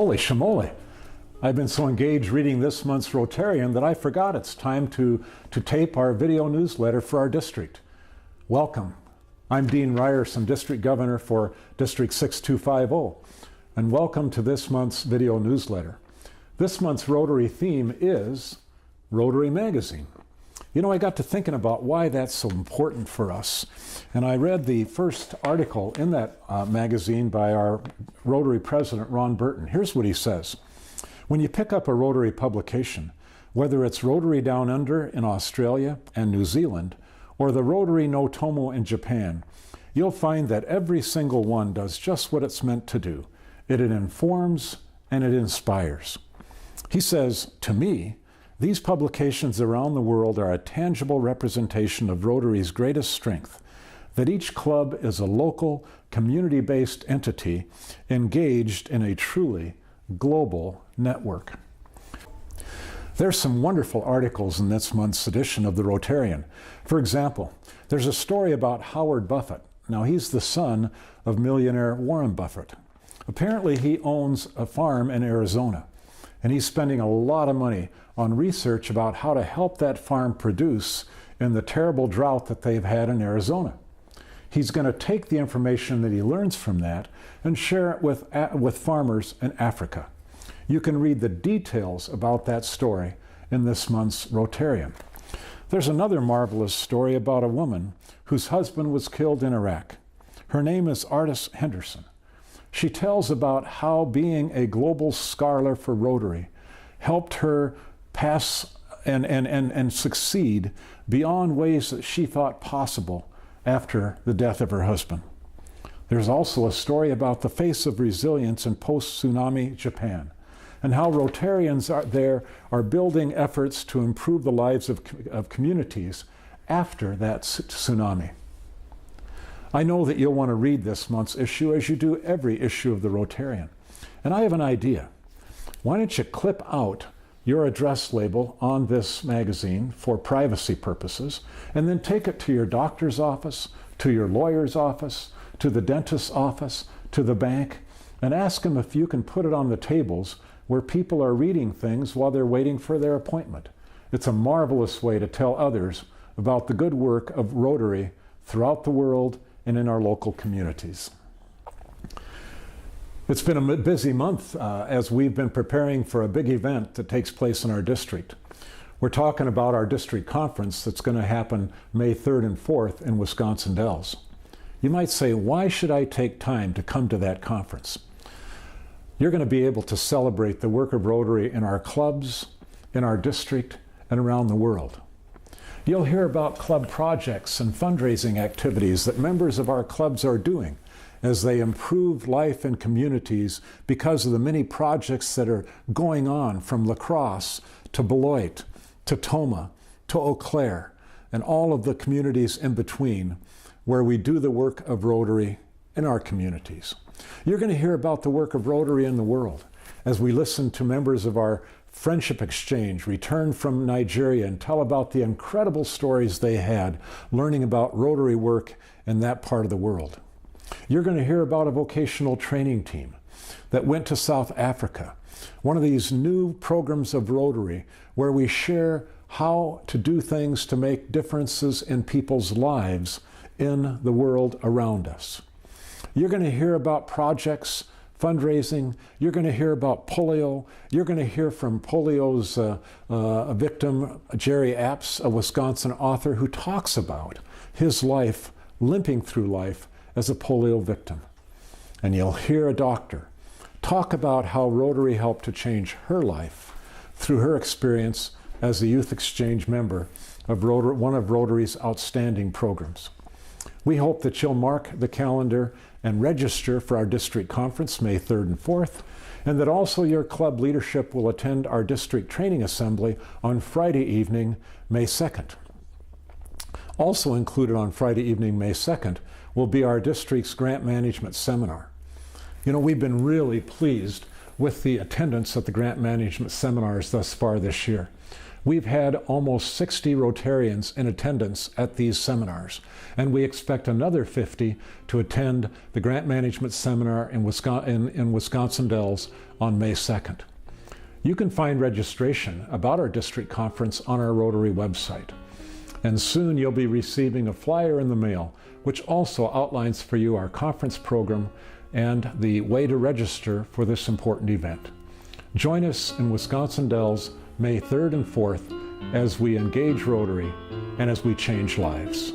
Holy shamoly. I've been so engaged reading this month's Rotarian that I forgot it's time to tape our video newsletter for our district. Welcome. I'm Dean Ryerson, District Governor for District 6250, and welcome to this month's video newsletter. This month's Rotary theme is Rotary Magazine. You know, I got to thinking about why that's so important for us. And I read the first article in that magazine by our Rotary president, Ron Burton. Here's what he says. When you pick up a Rotary publication, whether it's Rotary Down Under in Australia and New Zealand, or the Rotary no Tomo in Japan, you'll find that every single one does just what it's meant to do. It informs and it inspires. He says, to me, these publications around the world are a tangible representation of Rotary's greatest strength, that each club is a local, community-based entity engaged in a truly global network. There's some wonderful articles in this month's edition of the Rotarian. For example, there's a story about Howard Buffett. Now, he's the son of millionaire Warren Buffett. Apparently, he owns a farm in Arizona, and he's spending a lot of money on research about how to help that farm produce in the terrible drought that they've had in Arizona. He's going to take the information that he learns from that and share it with farmers in Africa. You can read the details about that story in this month's Rotarian. There's another marvelous story about a woman whose husband was killed in Iraq. Her name is Artis Henderson. She tells about how being a global scholar for Rotary helped her pass and succeed beyond ways that she thought possible after the death of her husband. There's also a story about the face of resilience in post-tsunami Japan and how Rotarians are building efforts to improve the lives of communities after that tsunami. I know that you'll want to read this month's issue as you do every issue of the Rotarian. And I have an idea. Why don't you clip out your address label on this magazine for privacy purposes, and then take it to your doctor's office, to your lawyer's office, to the dentist's office, to the bank, and ask them if you can put it on the tables where people are reading things while they're waiting for their appointment. It's a marvelous way to tell others about the good work of Rotary throughout the world and in our local communities. It's been a busy month as we've been preparing for a big event that takes place in our district. We're talking about our district conference that's going to happen May 3rd and 4th in Wisconsin Dells. You might say, why should I take time to come to that conference? You're going to be able to celebrate the work of Rotary in our clubs, in our district, and around the world. You'll hear about club projects and fundraising activities that members of our clubs are doing as they improve life in communities because of the many projects that are going on from La Crosse to Beloit to Tomah to Eau Claire and all of the communities in between where we do the work of Rotary in our communities. You're going to hear about the work of Rotary in the world as we listen to members of our Friendship Exchange return from Nigeria and tell about the incredible stories they had learning about Rotary work in that part of the world. You're going to hear about a vocational training team that went to South Africa, one of these new programs of Rotary where we share how to do things to make differences in people's lives in the world around us. You're going to hear about projects, fundraising. You're going to hear about polio. You're going to hear from polio's victim, Jerry Apps, a Wisconsin author who talks about his life, limping through life as a polio victim. And you'll hear a doctor talk about how Rotary helped to change her life through her experience as a youth exchange member of one of Rotary's outstanding programs. We hope that you'll mark the calendar and register for our district conference May 3rd and 4th, and that also your club leadership will attend our district training assembly on Friday evening, May 2nd. Also included on Friday evening, May 2nd, will be our district's grant management seminar. You know, we've been really pleased with the attendance at the grant management seminars thus far this year. We've had almost 60 Rotarians in attendance at these seminars, and we expect another 50 to attend the Grant Management Seminar in Wisconsin Dells on May 2nd. You can find registration about our district conference on our Rotary website. And soon you'll be receiving a flyer in the mail, which also outlines for you our conference program and the way to register for this important event. Join us in Wisconsin Dells May 3rd and 4th as we engage Rotary and as we change lives.